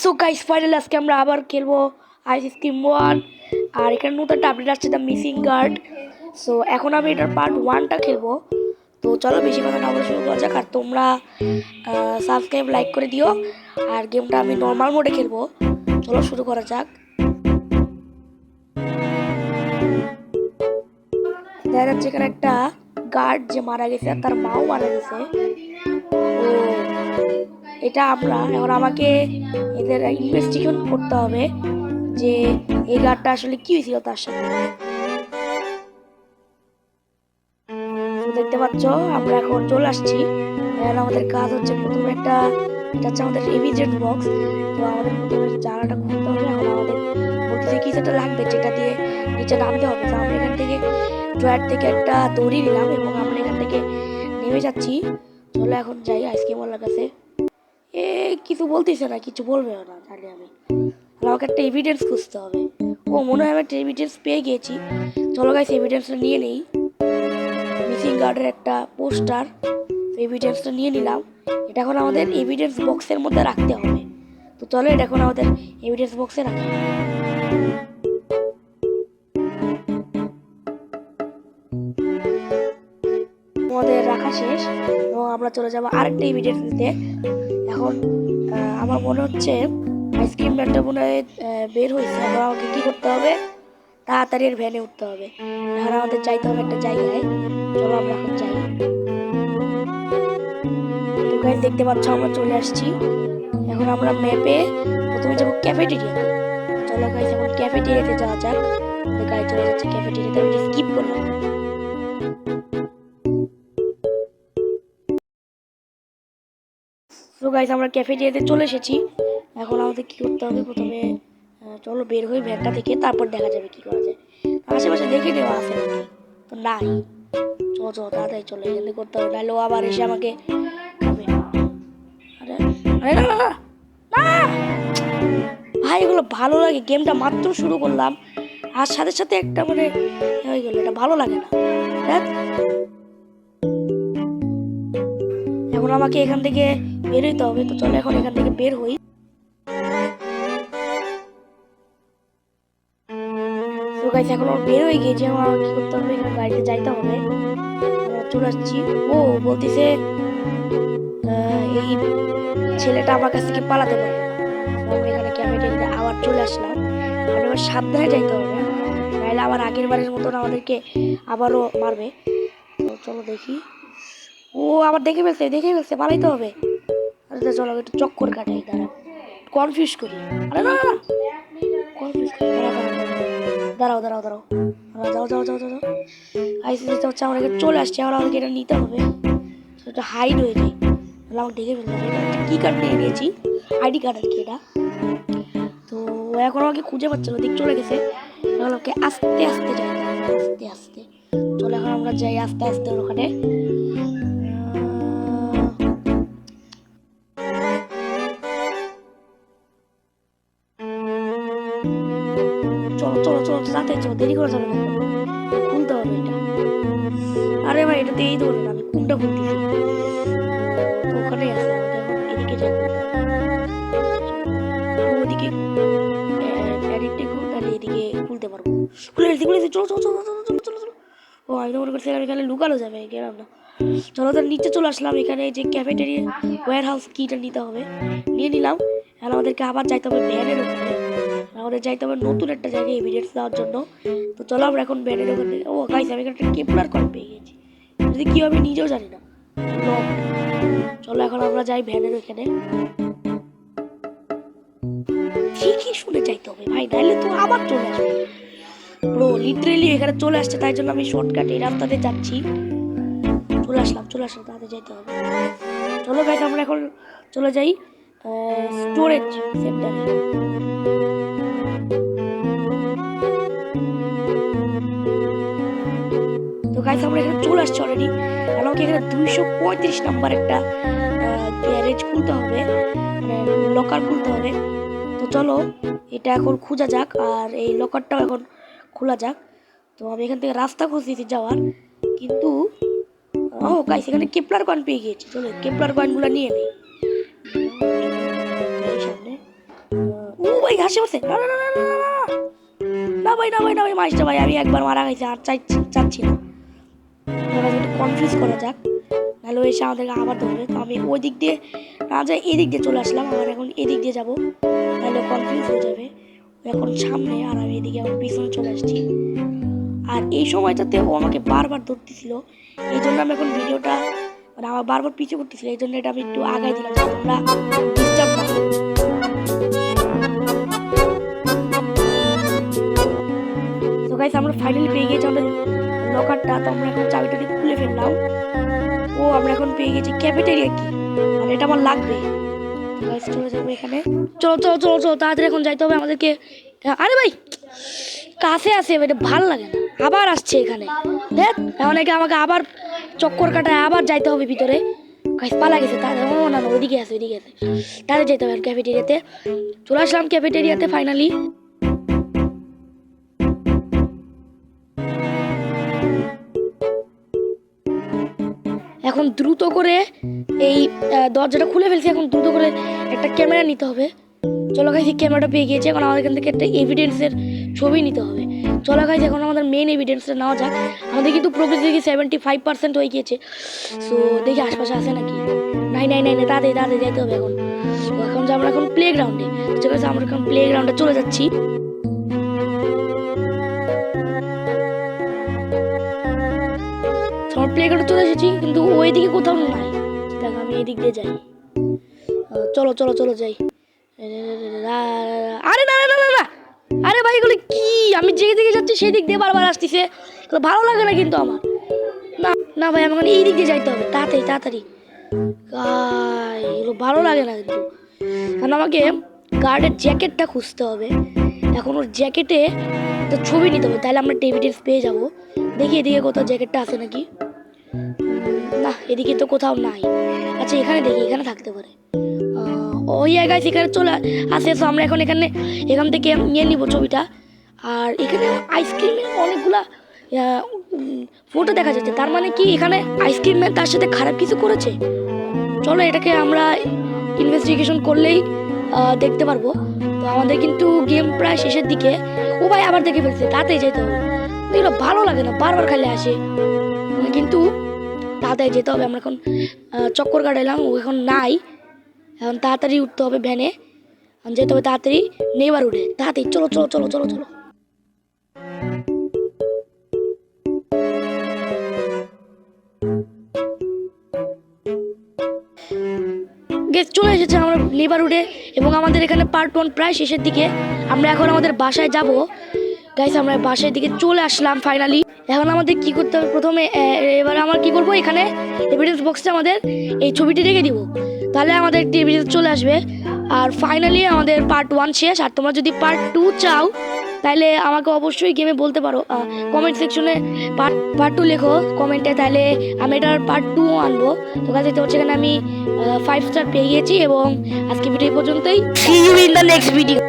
So guys finally আজকে আমরা আবার খেলবো আইস স্ক্রিম 1 আর এখানে নতুন একটা আপডেট আসছে দ্য মিসিং গার্ড। সো এখন আমি এটার পার্ট 1টা খেলবো। তো চলো বেশি কথা না বলে শুরু করা যাক। আর তোমরা সাবস্ক্রাইব লাইক করে দিও। আর গেমটা আমি নর্মাল মোডে খেলবো। চলো শুরু করা যাক। দেখা যাচ্ছে এখানে একটা গার্ড যে মারা গেছে আর তার মাও মারা গেছে। তো এটা আমরা এখন আমাকে এদের ইনভেস্টিগেশন করতে হবে যে এই গার্ডটা আসলে কি হয়েছিল তার সাথে। দেখতে পাচ্ছ আমরা এখন চলে আসছি। এখন আমাদের কাজ হচ্ছে প্রথমে এটা হচ্ছে আমাদের এভিডেন্স বক্স। তো আমাদের প্রথমে জায়গাটা খুলতে হবে। এখন আমাদের বলতে কিছু একটা লাগবে যেটা দিয়ে নিচে নামতে হবে। তো আমরা এখান থেকে ড্রয়ার থেকে একটা দড়ি নিলাম এবং আমরা এখান থেকে নেমে যাচ্ছি। চলো এখন যাই আইসক্রিমওয়ালার কাছে। এ কিছু বলতেছে না, কিছু বলবে না জানি আমি। আমাকে একটা এভিডেন্স খুঁজতে হবে। ও মনে হয় আমি একটা এভিডেন্স পেয়ে গিয়েছি। চলো গাইস এভিডেন্সটা নিয়ে নেই। মিসিং গার্ডের একটা পোস্টার, এভিডেন্সটা নিয়ে নিলাম। এটা এখন আমাদের এভিডেন্স বক্সের মধ্যে রাখতে হবে। তো চলো এটা এখন আমাদের এভিডেন্স বক্সে রাখি। আমাদের রাখা শেষ এবং আমরা চলে যাবো আরেকটা এভিডেন্স নিতে। এখন আমার মনে হচ্ছে আইসক্রিম ভ্যানটা মনে হয় বের হয়েছে। এখন আমাকে কী করতে হবে, তাড়াতাড়ি এর ভ্যানে উঠতে হবে। এখন আমাদের যাইতে হবে একটা জায়গায়। চলো আমরা এখন যাই। তো গাইস দেখতে পাচ্ছ আমরা চলে আসছি। এখন আমরা ম্যাপে প্রথমে যাবো ক্যাফেটেরিয়াতে। চলো গাইস এখন ক্যাফেটেরিয়াতে যাওয়া যাক। গাইস চলে যাচ্ছে ক্যাফেটেরিয়াতে, আমি স্কিপ করলাম। তো গাইস আমরা ক্যাফেটেরিয়াতে চলে এসেছি। এখন আমাদের কি করতে হবে, প্রথমে চলো বের হই ভ্যানটা থেকে, তারপর দেখা যাবে কি করা যায়। আশেপাশে দেখে নেওয়া আছে নাকি, তো নাই। চলো তাড়াতাড়ি চলে এখানে করতে হবে, নাহলে ও আবার এসে আমাকে খাবে। আরে আরে না না না ভাই, এগুলো ভালো লাগে। গেমটা মাত্র শুরু করলাম আর সাথে সাথে একটা মানে হয়ে গেল, এটা ভালো লাগে না। এখন আমাকে এখান থেকে বের হইতে হবে। তো চলো এখন এখান থেকে বের হই। তো গাইস এখন বের হয়ে গিয়েছে। আমার কি করতে হবে, এখানে গাড়িতে যাইতে হবে। চলে আসছি। ও বলতেছে এই ছেলেটা আমার কাছ থেকে পালাতে পারবে না। আমরা এখানে ক্যাফেটেরিয়াতে আবার চলে আসলাম। মানে এবার সাবধানে যাইতে হবে, নাহলে আবার আগের বারের মতন আমাদেরকে আবারও মারবে। তো চলো দেখি। ও আবার দেখে ফেলছে, পালাইতে হবে। আরে চলো একটু চক্কর কাটাই, কনফিউজ করি। আরে না কনফিউজ করি, দাঁড়াও যাও। আইসিসি হচ্ছে আমরা চলে আসছি। আমরা আমাকে এটা নিতে হবে। এটা হাইড হয়ে যায়, আমাকে দেখে ফেলতে হবে। কি কার্ড নিয়ে নিয়েছি, আইডি কার্ড আর কি এটা। তো ও এখন আমাকে খুঁজে পাচ্ছিল, দিক চলে গেছে। এখন ওকে আস্তে আস্তে যাই, আস্তে চলে। এখন আমরা যাই আস্তে আস্তে ওখানে। চলো তাড়াতাড়ি চলো, দেরি করা যাবে না, খুলতে হবে এটা। আরে ভাই এটা দিয়েই ধরে না, আমি কোনটা খুলতেছি। ওখানে আছে, আমাকে এখন এদিকে যাই। ওদিকে এডিটে তাহলে এদিকে খুলতে পারবো। খুলেছি চলো। ও আমি তো মনে করছিলাম এখানে লুকানো যাবে, গেলাম না। চলো তার নিচে চলে আসলাম। এখানে যে ক্যাফেটেরিয়া ওয়্যার হাউস কিটা নিতে হবে, নিয়ে নিলাম। আর আমাদেরকে আবার যাইতে হবে ভ্যানের ওখানে। আমাদের যাইতে হবে নতুন একটা জায়গায় এভিডেন্স দেওয়ার জন্য। তো চলো আমরা এখন ভ্যানের ওখানে। ও গাইস আমি এখানে একটা কেপলার কল পেয়ে গেছি, যদি কি হবে নিজেও জানি না। চলো এখন আমরা যাই ভ্যানের ওখানে। ঠিকই শুনে যাইতে হবে ভাই, নাইলে তো আবার চলে আসবে। ব্রো লিটারেলি এখানে চলে আসছে, তাই জন্য আমি শর্টকাট এই রাস্তাতে যাচ্ছি। চলে আসলাম তাতে যাইতে হবে। চলো গাইস আমরা এখন চলে যাই স্টোরেজ সেন্টারে। তো গাইস আমরা এখানে চলে আসছি অলরেডি। আমাকে এখানে 235 নাম্বার একটা গ্যারেজ খুলতে হবে, মানে লকার খুলতে হবে। তো চলো এটা এখন খোঁজা যাক, আর এই লকারটাও এখন খোলা যাক। তো আমি এখান থেকে রাস্তা খুঁজতেছি যাওয়ার, কিন্তু ও গাইস এখানে কেপলার কয়েন পেয়ে গিয়েছি। চলো কেপলার কয়েনগুলো নিয়ে নিই। সামনে কি হাসি মারছে? না না না না না না, না। না ভাই না ভাই না ভাই, মাইসটা ভাই আমি একবার মারা গেছি, আর চাচ্ছি না। ওরা একটু কনফিউজ করা যাক, নাহলে এসে আমাদেরকে আবার ধরবে। তো আমি ওই দিক দিয়ে না যাই, এদিক দিয়ে চলে আসলাম। আবার এখন এদিক দিয়ে যাবো, তাহলে কনফিউজ হয়ে যাবে। এখন সামনে আর আমি এদিকে আমার পিছনে চলে আসছি। আর এই সময়টাতে ও আমাকে বারবার ধরতেছিল, এই জন্য আমি এখন ভিডিওটা মানে আমার বারবার পিছু করতেছিল, এই জন্য এটা আমি একটু আগাই দিলাম যাতে তোমরা ডিস্টার্ব না হয়। তো গাইস আমরা ফাইনালি পেয়ে গেছি আমাদের লকারটা। তো আমরা এখন চাবিটা দিয়ে খুলে ফেললাম। ও আমরা এখন পেয়ে গেছি ক্যাফেটেরিয়া কি, মানে এটা আমার লাগবে। গাইস চলে যাবো এখানে, চলো চলো চলো চলো তাড়াতাড়ি এখন যাইতে হবে আমাদেরকে। আরে ভাই কাছে আসে, এটা ভাল লাগে না, আবার আসছে এখানে। দেখ এখন আমাকে আবার চক্কর কাটায় আবার যাইতে হবে ভিতরে। গাইস পালা গেছে তাহলে, ও না না ওইদিকে আছে ওইদিকে আছে, তাহলে যেতে হবে ক্যাফেটেরিয়াতে। চলে আসলাম ক্যাফেটেরিয়াতে ফাইনালি। এখন দ্রুত করে এই দরজাটা খুলে ফেলছি, এখন দ্রুত করে একটা ক্যামেরা নিতে হবে। চলো গাইস ক্যামেরাটা পেয়ে গিয়েছে, এখন আমাদের এখান থেকে একটা এভিডেন্সের ছবি নিতে হবে। চলো গাইস এখন আমাদের মেন এভিডেন্সটা নেওয়া যাক। আমাদের কিন্তু প্রোগ্রেস দেখি 75% হয়ে গিয়েছে। সো দেখি আশপাশে আছে নাকি। নাই নাই নাই নাই, তাড়াতাড়ি তাড়াতাড়ি যেতে হবে এখন। এখন যে আমরা এখন প্লে গ্রাউন্ডে, ঠিক আছে আমরা এখন প্লে গ্রাউন্ডে চলে যাচ্ছি। আমার প্লে গ্রাউন্ডে চলে এসেছি, কিন্তু ওইদিকে কোথাও নাই। দেখ আমি এদিক দিয়ে যাই, চলো চলো চলো যাই। আরে না না না না, আরে ভাই এগুলো কি, আমি যেদিকে দিকে যাচ্ছি সেই দিক দিয়ে বারবার আসতেছে, ভালো লাগে না কিন্তু আমার। না না ভাই আমাকে এই দিক দিয়ে যাইতে হবে, তাড়াতাড়ি তাড়াতাড়ি। এগুলো ভালো লাগে না কিন্তু। কারণ আমাকে গার্ডের জ্যাকেটটা খুঁজতে হবে, এখন ওর জ্যাকেটে একটা ছবি নিতে হবে, তাহলে আমরা এভিডেন্স পেয়ে যাবো। দেখি এদিকে কোথাও জ্যাকেটটা আছে নাকি। না এদিকে তো কোথাও নাই। আচ্ছা এখানে দেখি, এখানে থাকতে পারে। ওই জায়গায় সেখানে চলে আসে। তো আমরা এখন এখান থেকে নিয়ে নিব ছবিটা। আর এখানে আইসক্রিমের অনেকগুলা ফটো দেখা যাচ্ছে, তার মানে কি এখানে আইসক্রিমের তার সাথে খারাপ কিছু করেছে। চলো এটাকে আমরা ইনভেস্টিগেশন করলেই দেখতে পারবো। তো আমাদের কিন্তু গেম প্রায় শেষের দিকে। ও ভাই আবার দেখে ফেলছে, তাড়াতাড়ি যেতে হবে। এগুলো ভালো লাগে না, বারবার খালি আসে, কিন্তু তাড়াতাড়ি যেতে হবে। আমরা এখন চক্কর কাটাইলাম, ও এখন নাই। এখন তাড়াতাড়ি উঠতে হবে ভ্যানে, যেতে হবে তাড়াতাড়ি নেইবারহুডে। তাড়াতাড়ি চলো চলো চলো চলো চলো। চলে এসেছে আমরা নেইবারহুডে, এবং আমাদের এখানে পার্ট 1 প্রায় শেষের দিকে। আমরা এখন আমাদের বাসায় যাব। গাইস আমরা বাসায় দিকে চলে আসলাম ফাইনালি। এখন আমাদের কি করতে হবে প্রথমে, এবার আমার কি করব, এখানে এভিডেন্স বক্সে আমাদের এই ছবিটি রেখে দিব, তাহলে আমাদের একটি এভিডেন্স চলে আসবে। আর ফাইনালি আমাদের পার্ট 1 শেষ। আর তোমরা যদি পার্ট 2 চাও তাহলে আমাকে অবশ্যই গেমে বলতে পারো, কমেন্ট সেকশনে পার্ট 2 লেখো কমেন্টে, তাহলে আমি এটার পার্ট 2 আনবো। তো কাছে দেখতে পাচ্ছি এখানে আমি 5 স্টার পেয়ে গিয়েছি। এবং আজকে ভিডিও পর্যন্তই, see you in the next video.